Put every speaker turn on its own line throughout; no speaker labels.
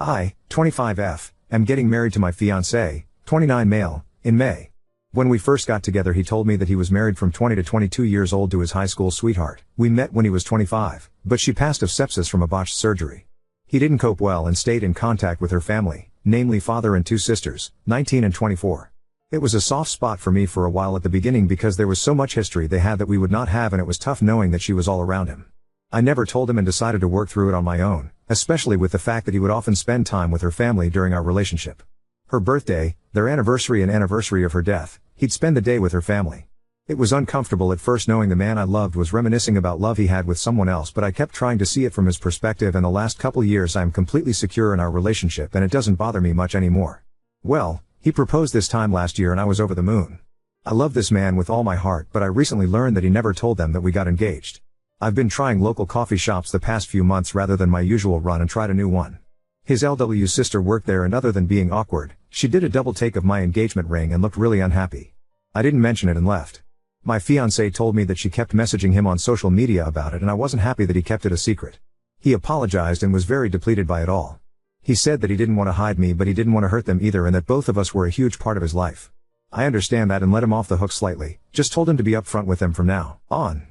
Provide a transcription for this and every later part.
I, 25F, am getting married to my fiancé, 29 male, in May. When we first got together he told me that he was married from 20 to 22 years old to his high school sweetheart. We met when he was 25, but she passed of sepsis from a botched surgery. He didn't cope well and stayed in contact with her family, namely father and two sisters, 19 and 24. It was a soft spot for me for a while at the beginning because there was so much history they had that we would not have, and it was tough knowing that she was all around him. I never told him and decided to work through it on my own, especially with the fact that he would often spend time with her family during our relationship. Her birthday, their anniversary and anniversary of her death, he'd spend the day with her family. It was uncomfortable at first knowing the man I loved was reminiscing about love he had with someone else, but I kept trying to see it from his perspective, and the last couple years I am completely secure in our relationship and it doesn't bother me much anymore. Well, he proposed this time last year and I was over the moon. I love this man with all my heart, but I recently learned that he never told them that we got engaged. I've been trying local coffee shops the past few months rather than my usual run and tried a new one. His LW's sister worked there, and other than being awkward, she did a double take of my engagement ring and looked really unhappy. I didn't mention it and left. My fiancé told me that she kept messaging him on social media about it, and I wasn't happy that he kept it a secret. He apologized and was very depleted by it all. He said that he didn't want to hide me, but he didn't want to hurt them either, and that both of us were a huge part of his life. I understand that and let him off the hook slightly, just told him to be upfront with them from now on.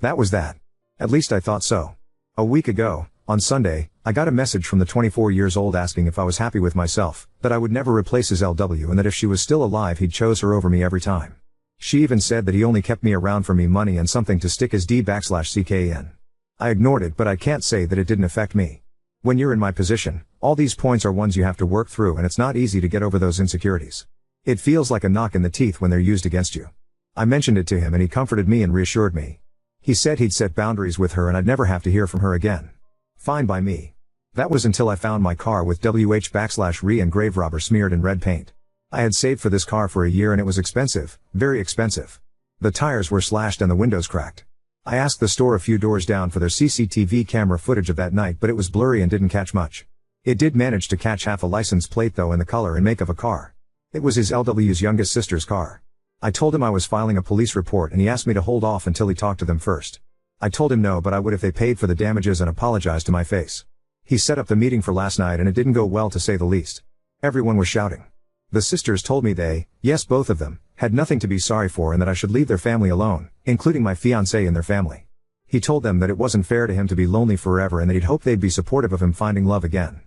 That was that. At least I thought so. A week ago, on Sunday, I got a message from the 24 years old asking if I was happy with myself, that I would never replace his LW, and that if she was still alive he'd chose her over me every time. She even said that he only kept me around for me money and something to stick his D/CK in. I ignored it, but I can't say that it didn't affect me. When you're in my position, all these points are ones you have to work through, and it's not easy to get over those insecurities. It feels like a knock in the teeth when they're used against you. I mentioned it to him and he comforted me and reassured me. He said he'd set boundaries with her and I'd never have to hear from her again. Fine by me. That was until I found my car with WH/RE and grave robber smeared in red paint. I had saved for this car for a year and it was expensive, very expensive. The tires were slashed and the windows cracked. I asked the store a few doors down for their CCTV camera footage of that night, but it was blurry and didn't catch much. It did manage to catch half a license plate though, and the color and make of a car. It was his LW's youngest sister's car. I told him I was filing a police report and he asked me to hold off until he talked to them first. I told him no, but I would if they paid for the damages, and apologized to my face. He set up the meeting for last night and it didn't go well, to say the least. Everyone was shouting. The sisters told me they, yes both of them, had nothing to be sorry for and that I should leave their family alone, including my fiancé and their family. He told them that it wasn't fair to him to be lonely forever and that he'd hope they'd be supportive of him finding love again.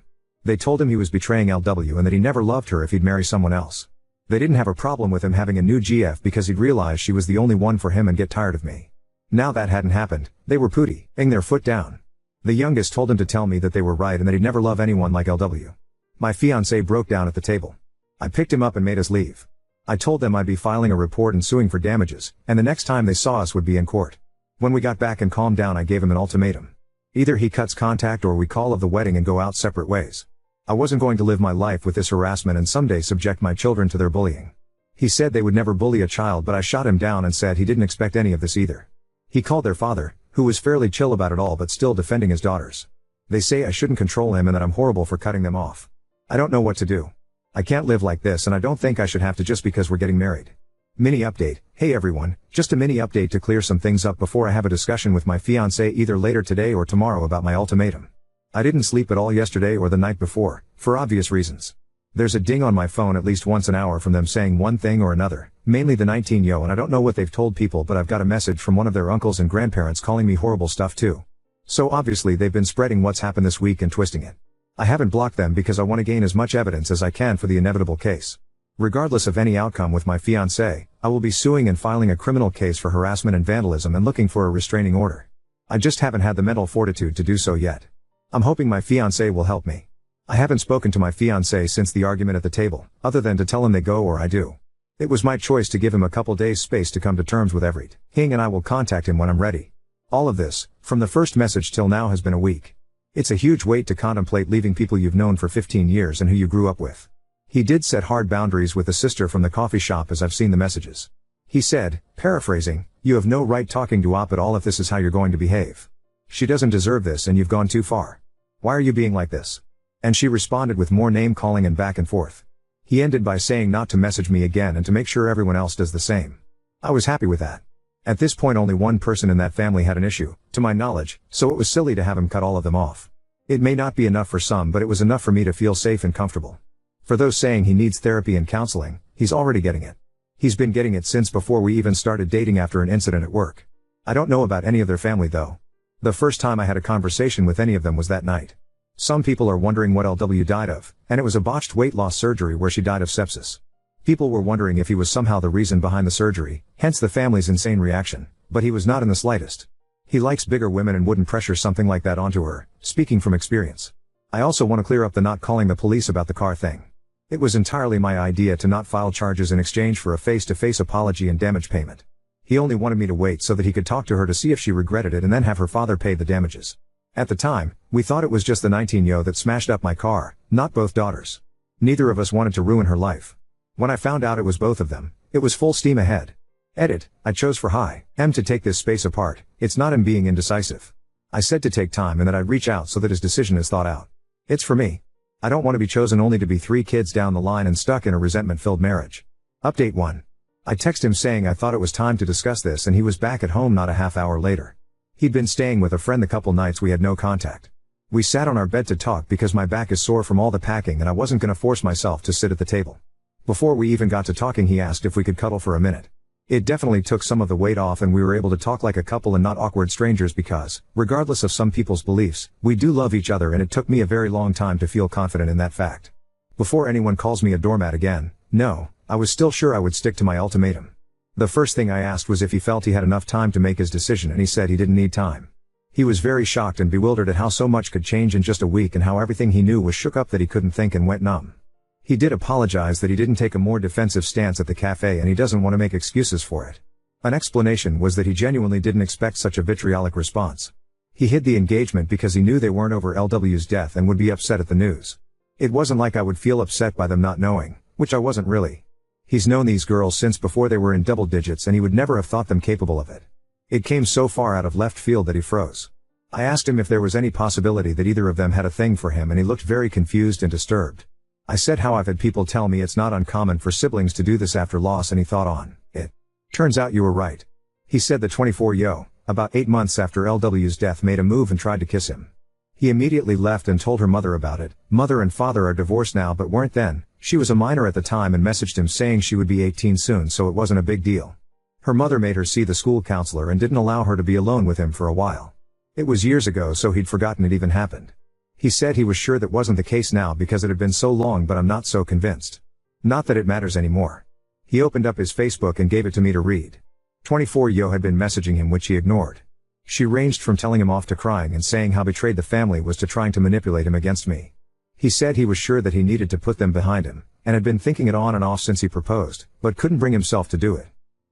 They told him he was betraying LW and that he never loved her if he'd marry someone else. They didn't have a problem with him having a new GF because he'd realized she was the only one for him and get tired of me. Now that hadn't happened, they were putting their foot down. The youngest told him to tell me that they were right and that he'd never love anyone like LW. My fiancé broke down at the table. I picked him up and made us leave. I told them I'd be filing a report and suing for damages, and the next time they saw us would be in court. When we got back and calmed down I gave him an ultimatum. Either he cuts contact or we call off the wedding and go out separate ways. I wasn't going to live my life with this harassment and someday subject my children to their bullying. He said they would never bully a child, but I shot him down and said he didn't expect any of this either. He called their father, who was fairly chill about it all but still defending his daughters. They say I shouldn't control him and that I'm horrible for cutting them off. I don't know what to do. I can't live like this and I don't think I should have to just because we're getting married. Mini update. Hey everyone, just a mini update to clear some things up before I have a discussion with my fiancé either later today or tomorrow about my ultimatum. I didn't sleep at all yesterday or the night before, for obvious reasons. There's a ding on my phone at least once an hour from them saying one thing or another, mainly the 19-yo, and I don't know what they've told people, but I've got a message from one of their uncles and grandparents calling me horrible stuff too. So obviously they've been spreading what's happened this week and twisting it. I haven't blocked them because I want to gain as much evidence as I can for the inevitable case. Regardless of any outcome with my fiancé, I will be suing and filing a criminal case for harassment and vandalism and looking for a restraining order. I just haven't had the mental fortitude to do so yet. I'm hoping my fiancé will help me. I haven't spoken to my fiancé since the argument at the table, other than to tell him they go or I do. It was my choice to give him a couple days space to come to terms with everything, and I will contact him when I'm ready. All of this, from the first message till now, has been a week. It's a huge weight to contemplate leaving people you've known for 15 years and who you grew up with. He did set hard boundaries with the sister from the coffee shop, as I've seen the messages. He said, paraphrasing, "You have no right talking to Op at all if this is how you're going to behave. She doesn't deserve this and you've gone too far. Why are you being like this?" And she responded with more name calling and back and forth. He ended by saying not to message me again and to make sure everyone else does the same. I was happy with that. At this point only one person in that family had an issue, to my knowledge, so it was silly to have him cut all of them off. It may not be enough for some, but it was enough for me to feel safe and comfortable. For those saying he needs therapy and counseling, he's already getting it. He's been getting it since before we even started dating after an incident at work. I don't know about any of their family though. The first time I had a conversation with any of them was that night. Some people are wondering what LW died of, and it was a botched weight loss surgery where she died of sepsis. People were wondering if he was somehow the reason behind the surgery, hence the family's insane reaction, but he was not in the slightest. He likes bigger women and wouldn't pressure something like that onto her, speaking from experience. I also want to clear up the not calling the police about the car thing. It was entirely my idea to not file charges in exchange for a face-to-face apology and damage payment. He only wanted me to wait so that he could talk to her to see if she regretted it and then have her father pay the damages. At the time, we thought it was just the 19-year-old that smashed up my car, not both daughters. Neither of us wanted to ruin her life. When I found out it was both of them, it was full steam ahead. Edit, I chose for him to take this space apart. It's not him being indecisive. I said to take time and that I'd reach out so that his decision is thought out. It's for me. I don't want to be chosen only to be 3 kids down the line and stuck in a resentment-filled marriage. Update 1. I texted him saying I thought it was time to discuss this and he was back at home not a half hour later. He'd been staying with a friend the couple nights we had no contact. We sat on our bed to talk because my back is sore from all the packing and I wasn't gonna force myself to sit at the table. Before we even got to talking he asked if we could cuddle for a minute. It definitely took some of the weight off and we were able to talk like a couple and not awkward strangers because, regardless of some people's beliefs, we do love each other and it took me a very long time to feel confident in that fact. Before anyone calls me a doormat again, no, I was still sure I would stick to my ultimatum. The first thing I asked was if he felt he had enough time to make his decision and he said he didn't need time. He was very shocked and bewildered at how so much could change in just a week and how everything he knew was shook up that he couldn't think and went numb. He did apologize that he didn't take a more defensive stance at the cafe and he doesn't want to make excuses for it. An explanation was that he genuinely didn't expect such a vitriolic response. He hid the engagement because he knew they weren't over LW's death and would be upset at the news. It wasn't like I would feel upset by them not knowing, which I wasn't really. He's known these girls since before they were in double digits and he would never have thought them capable of it. It came so far out of left field that he froze. I asked him if there was any possibility that either of them had a thing for him and he looked very confused and disturbed. I said how I've had people tell me it's not uncommon for siblings to do this after loss and he thought on it. Turns out you were right. He said the 24-year-old, about 8 months after LW's death made a move and tried to kiss him. He immediately left and told her mother about it. Mother and father are divorced now but weren't then. She was a minor at the time and messaged him saying she would be 18 soon so it wasn't a big deal. Her mother made her see the school counselor and didn't allow her to be alone with him for a while. It was years ago so he'd forgotten it even happened. He said he was sure that wasn't the case now because it had been so long but I'm not so convinced. Not that it matters anymore. He opened up his Facebook and gave it to me to read. 24-year-old had been messaging him which he ignored. She ranged from telling him off to crying and saying how betrayed the family was to trying to manipulate him against me. He said he was sure that he needed to put them behind him, and had been thinking it on and off since he proposed, but couldn't bring himself to do it.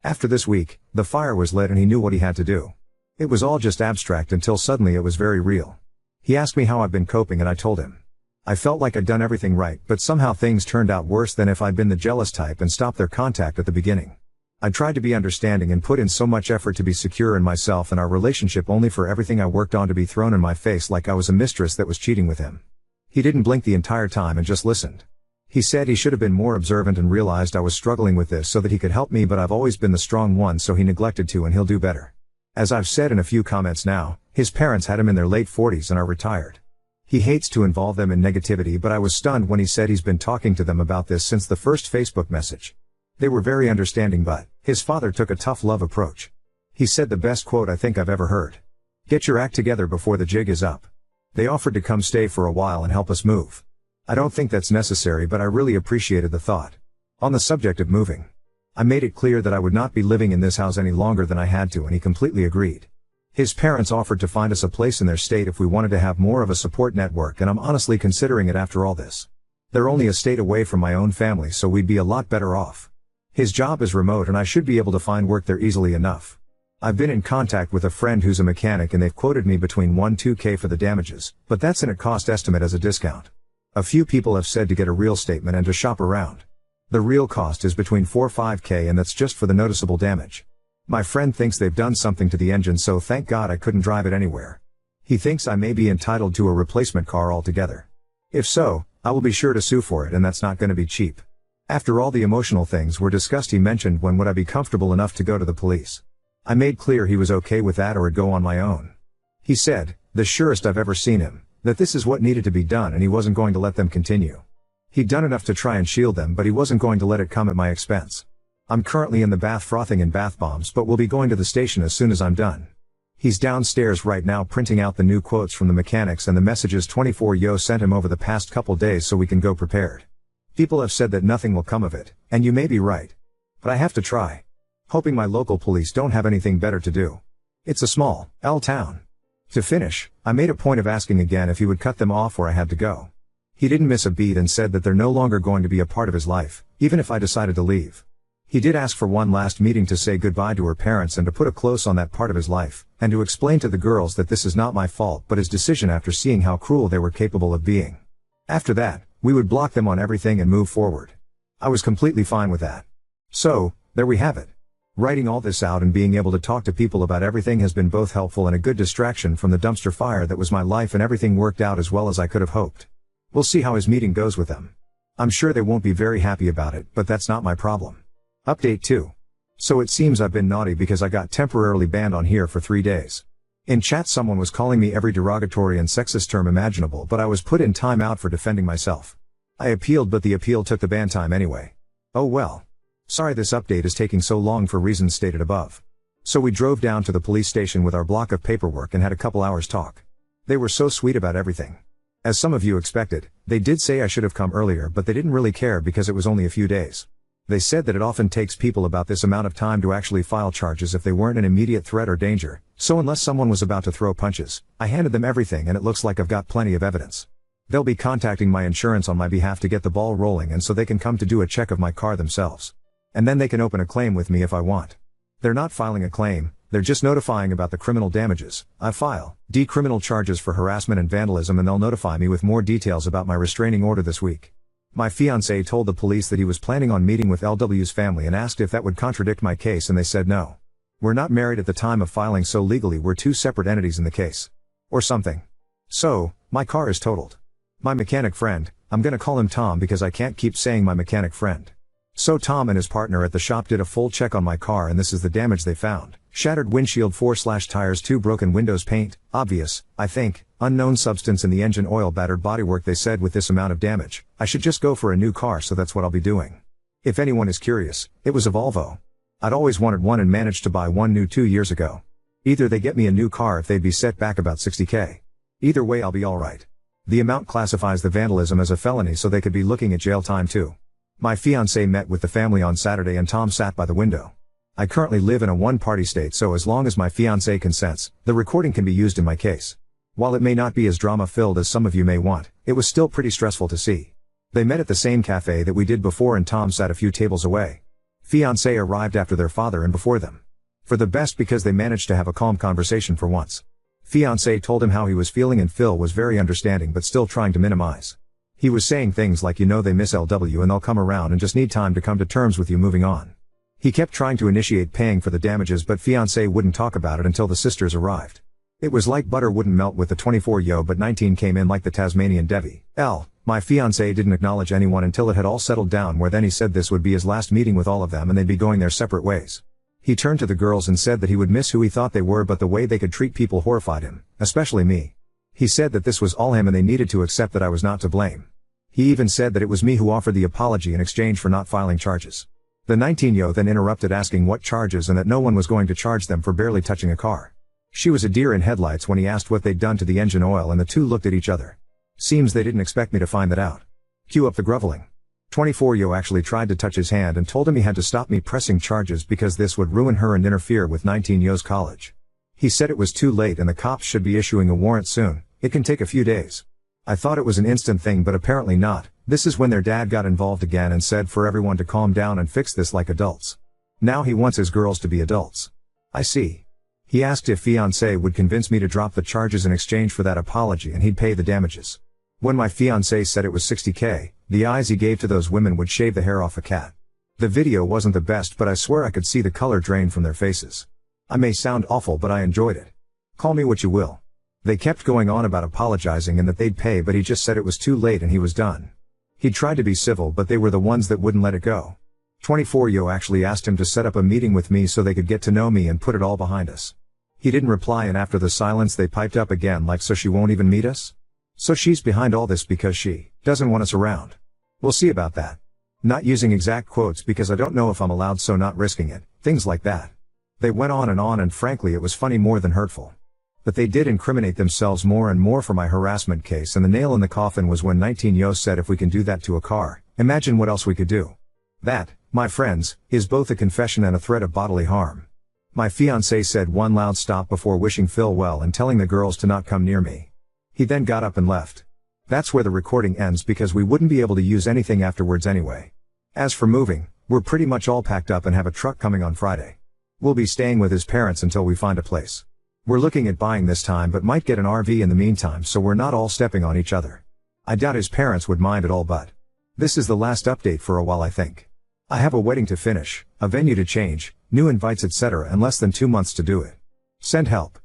After this week, the fire was lit and he knew what he had to do. It was all just abstract until suddenly it was very real. He asked me how I've been coping and I told him. I felt like I'd done everything right but somehow things turned out worse than if I'd been the jealous type and stopped their contact at the beginning. I tried to be understanding and put in so much effort to be secure in myself and our relationship only for everything I worked on to be thrown in my face like I was a mistress that was cheating with him. He didn't blink the entire time and just listened. He said he should have been more observant and realized I was struggling with this so that he could help me but I've always been the strong one so he neglected to and he'll do better. As I've said in a few comments now, his parents had him in their late 40s and are retired. He hates to involve them in negativity but I was stunned when he said he's been talking to them about this since the first Facebook message. They were very understanding but his father took a tough love approach. He said the best quote I think I've ever heard. Get your act together before the jig is up. They offered to come stay for a while and help us move. I don't think that's necessary but I really appreciated the thought. On the subject of moving, I made it clear that I would not be living in this house any longer than I had to and he completely agreed. His parents offered to find us a place in their state if we wanted to have more of a support network and I'm honestly considering it after all this. They're only a state away from my own family so we'd be a lot better off. His job is remote and I should be able to find work there easily enough. I've been in contact with a friend who's a mechanic and they've quoted me between 1-2K for the damages, but that's in a cost estimate as a discount. A few people have said to get a real statement and to shop around. The real cost is between 4-5K and that's just for the noticeable damage. My friend thinks they've done something to the engine so thank God I couldn't drive it anywhere. He thinks I may be entitled to a replacement car altogether. If so, I will be sure to sue for it and that's not going to be cheap. After all the emotional things were discussed he mentioned when would I be comfortable enough to go to the police. I made clear he was okay with that or I'd go on my own. He said, the surest I've ever seen him, That this is what needed to be done and he wasn't going to let them continue. He'd done enough to try and shield them, but he wasn't going to let it come at my expense. I'm currently in the bath frothing in bath bombs, but will be going to the station as soon as I'm done. He's downstairs right now printing out the new quotes from the mechanics and the messages 24yo sent him over the past couple days so we can go prepared. People have said that nothing will come of it, and you may be right. But I have to try. Hoping my local police don't have anything better to do. It's a small L town. To finish, I made a point of asking again if he would cut them off where I had to go. He didn't miss a beat and said that they're no longer going to be a part of his life, even if I decided to leave. He did ask for one last meeting to say goodbye to her parents and to put a close on that part of his life, and to explain to the girls that this is not my fault but his decision after seeing how cruel they were capable of being. After that, we would block them on everything and move forward. I was completely fine with that. So, there we have it. Writing all this out and being able to talk to people about everything has been both helpful and a good distraction from the dumpster fire that was my life, and everything worked out as well as I could have hoped. We'll see how his meeting goes with them. I'm sure they won't be very happy about it, but that's not my problem. Update 2. So it seems I've been naughty because I got temporarily banned on here for 3 days. In chat someone was calling me every derogatory and sexist term imaginable, but I was put in timeout for defending myself. I appealed, but the appeal took the ban time anyway. Oh well. Sorry this update is taking so long for reasons stated above. So we drove down to the police station with our block of paperwork and had a couple hours talk. They were so sweet about everything. As some of you expected, they did say I should have come earlier, but they didn't really care because it was only a few days. They said that it often takes people about this amount of time to actually file charges if they weren't an immediate threat or danger, so unless someone was about to throw punches, I handed them everything and it looks like I've got plenty of evidence. They'll be contacting my insurance on my behalf to get the ball rolling and so they can come to do a check of my car themselves. And then they can open a claim with me if I want. They're not filing a claim, they're just notifying about the criminal damages. I file criminal charges for harassment and vandalism, and they'll notify me with more details about my restraining order this week. My fiancé told the police that he was planning on meeting with LW's family and asked if that would contradict my case, and they said no. We're not married at the time of filing, so legally we're two separate entities in the case. Or something. So, my car is totaled. My mechanic friend, I'm gonna call him Tom because I can't keep saying my mechanic friend. So Tom and his partner at the shop did a full check on my car, and this is the damage they found. Shattered windshield 4/tires 2 broken windows, paint, obvious, I think, unknown substance in the engine oil, battered bodywork. They said with this amount of damage, I should just go for a new car, so that's what I'll be doing. If anyone is curious, it was a Volvo. I'd always wanted one and managed to buy one new 2 years ago. Either they get me a new car if they'd be set back about 60k. Either way I'll be alright. The amount classifies the vandalism as a felony, so they could be looking at jail time too. My fiancé met with the family on Saturday and Tom sat by the window. I currently live in a one-party state, so as long as my fiancé consents, the recording can be used in my case. While it may not be as drama-filled as some of you may want, it was still pretty stressful to see. They met at the same cafe that we did before and Tom sat a few tables away. Fiancé arrived after their father and before them. For the best, because they managed to have a calm conversation for once. Fiancé told him how he was feeling and Phil was very understanding but still trying to minimize. He was saying things like, you know, they miss LW and they'll come around and just need time to come to terms with you moving on. He kept trying to initiate paying for the damages, but fiancé wouldn't talk about it until the sisters arrived. It was like butter wouldn't melt with the 24yo, but 19 came in like the Tasmanian Devi. My fiancé didn't acknowledge anyone until it had all settled down, where then he said this would be his last meeting with all of them and they'd be going their separate ways. He turned to the girls and said that he would miss who he thought they were, but the way they could treat people horrified him, especially me. He said that this was all him and they needed to accept that I was not to blame. He even said that it was me who offered the apology in exchange for not filing charges. The 19yo then interrupted asking what charges and that no one was going to charge them for barely touching a car. She was a deer in headlights when he asked what they'd done to the engine oil, and the two looked at each other. Seems they didn't expect me to find that out. Cue up the groveling. 24yo actually tried to touch his hand and told him he had to stop me pressing charges because this would ruin her and interfere with 19yo's college. He said it was too late and the cops should be issuing a warrant soon. It can take a few days. I thought it was an instant thing, but apparently not. This is when their dad got involved again and said for everyone to calm down and fix this like adults. Now he wants his girls to be adults. I see. He asked if fiancé would convince me to drop the charges in exchange for that apology and he'd pay the damages. When my fiancé said it was 60k, the eyes he gave to those women would shave the hair off a cat. The video wasn't the best, but I swear I could see the color drain from their faces. I may sound awful, but I enjoyed it. Call me what you will. They kept going on about apologizing and that they'd pay, but he just said it was too late and he was done. He tried to be civil, but they were the ones that wouldn't let it go. 24yo actually asked him to set up a meeting with me so they could get to know me and put it all behind us. He didn't reply, and after the silence they piped up again like, so she won't even meet us? So she's behind all this because she doesn't want us around. We'll see about that. Not using exact quotes because I don't know if I'm allowed, so not risking it, things like that. They went on and frankly it was funny more than hurtful. But they did incriminate themselves more and more for my harassment case, and the nail in the coffin was when 19-yo said if we can do that to a car, imagine what else we could do. That, my friends, is both a confession and a threat of bodily harm. My fiancé said one loud stop before wishing Phil well and telling the girls to not come near me. He then got up and left. That's where the recording ends because we wouldn't be able to use anything afterwards anyway. As for moving, we're pretty much all packed up and have a truck coming on Friday. We'll be staying with his parents until we find a place. We're looking at buying this time but might get an RV in the meantime so we're not all stepping on each other. I doubt his parents would mind at all, but this is the last update for a while, I think. I have a wedding to finish, a venue to change, new invites etc. and less than 2 months to do it. Send help.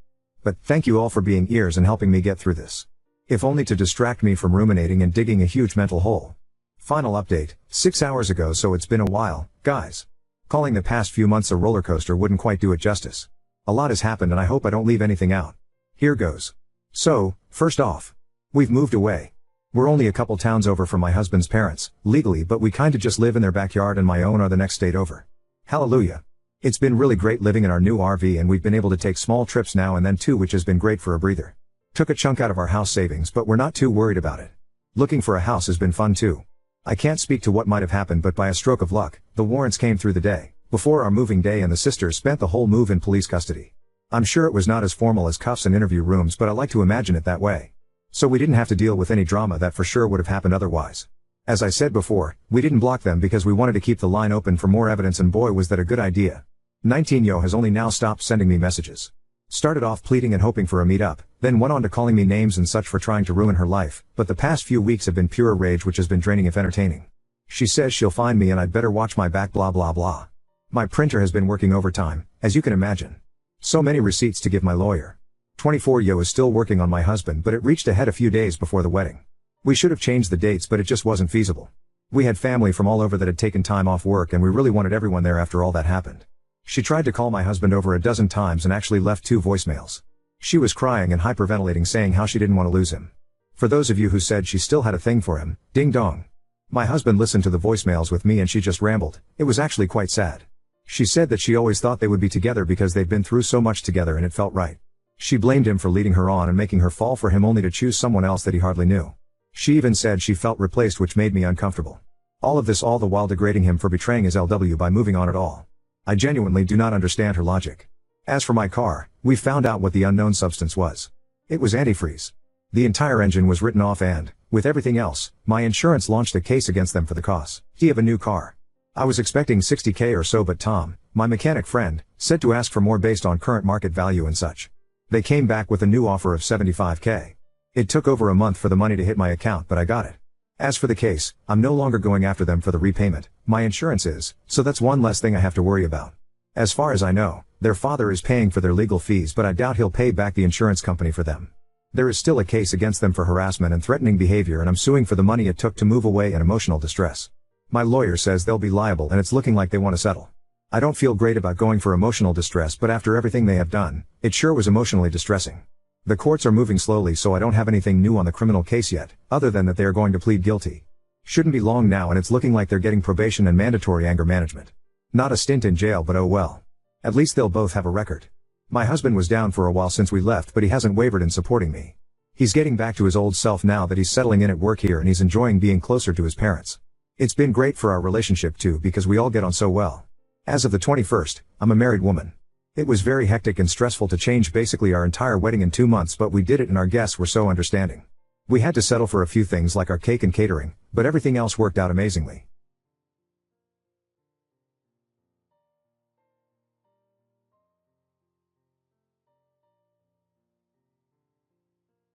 But thank you all for being ears and helping me get through this. If only to distract me from ruminating and digging a huge mental hole. Final update, 6 hours ago, so it's been a while, guys. Calling the past few months a roller coaster wouldn't quite do it justice. A lot has happened and I hope I don't leave anything out. Here goes. So, first off, we've moved away. We're only a couple towns over from my husband's parents, legally, but we kinda just live in their backyard and my own are the next state over. Hallelujah. It's been really great living in our new RV and we've been able to take small trips now and then too, which has been great for a breather. Took a chunk out of our house savings but we're not too worried about it. Looking for a house has been fun too. I can't speak to what might have happened, but by a stroke of luck, the warrants came through the day before our moving day and the sisters spent the whole move in police custody. I'm sure it was not as formal as cuffs and interview rooms, but I like to imagine it that way. So we didn't have to deal with any drama that for sure would have happened otherwise. As I said before, we didn't block them because we wanted to keep the line open for more evidence, and boy was that a good idea. 19-yo has only now stopped sending me messages. Started off pleading and hoping for a meet-up, then went on to calling me names and such for trying to ruin her life, but the past few weeks have been pure rage, which has been draining if entertaining. She says she'll find me and I'd better watch my back, blah blah blah. My printer has been working overtime, as you can imagine. So many receipts to give my lawyer. 24-yo is still working on my husband, but it reached ahead a few days before the wedding. We should have changed the dates, but it just wasn't feasible. We had family from all over that had taken time off work and we really wanted everyone there after all that happened. She tried to call my husband over a dozen times and actually left 2 voicemails. She was crying and hyperventilating, saying how she didn't want to lose him. For those of you who said she still had a thing for him, ding dong. My husband listened to the voicemails with me and she just rambled. It was actually quite sad. She said that she always thought they would be together because they'd been through so much together and it felt right. She blamed him for leading her on and making her fall for him only to choose someone else that he hardly knew. She even said she felt replaced, which made me uncomfortable. All of this all the while degrading him for betraying his LW by moving on at all. I genuinely do not understand her logic. As for my car, we found out what the unknown substance was. It was antifreeze. The entire engine was written off and, with everything else, my insurance launched a case against them for the cost of a new car. I was expecting $60K or so, but Tom, my mechanic friend, said to ask for more based on current market value and such. They came back with a new offer of $75K. It took over a month for the money to hit my account, but I got it. As for the case, I'm no longer going after them for the repayment, my insurance is, so that's one less thing I have to worry about. As far as I know, their father is paying for their legal fees, but I doubt he'll pay back the insurance company for them. There is still a case against them for harassment and threatening behavior, and I'm suing for the money it took to move away and emotional distress. My lawyer says they'll be liable and it's looking like they want to settle. I don't feel great about going for emotional distress, but after everything they have done, it sure was emotionally distressing. The courts are moving slowly, so I don't have anything new on the criminal case yet, other than that they are going to plead guilty. Shouldn't be long now and it's looking like they're getting probation and mandatory anger management. Not a stint in jail, but oh well. At least they'll both have a record. My husband was down for a while since we left, but he hasn't wavered in supporting me. He's getting back to his old self now that he's settling in at work here and he's enjoying being closer to his parents. It's been great for our relationship too because we all get on so well. As of the 21st, I'm a married woman. It was very hectic and stressful to change basically our entire wedding in 2 months, but we did it and our guests were so understanding. We had to settle for a few things like our cake and catering, but everything else worked out amazingly.